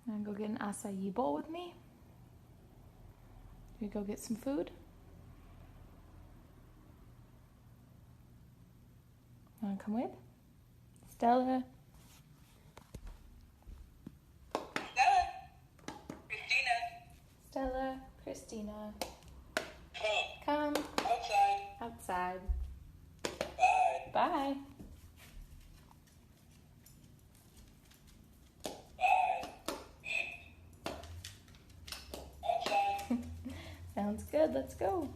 Wanna go get an acai bowl with me? Can we go get some food? Wanna come with? Stella? Stella, Christina. Come. Outside. Bye. Bye. Bye. Sounds good. Let's go.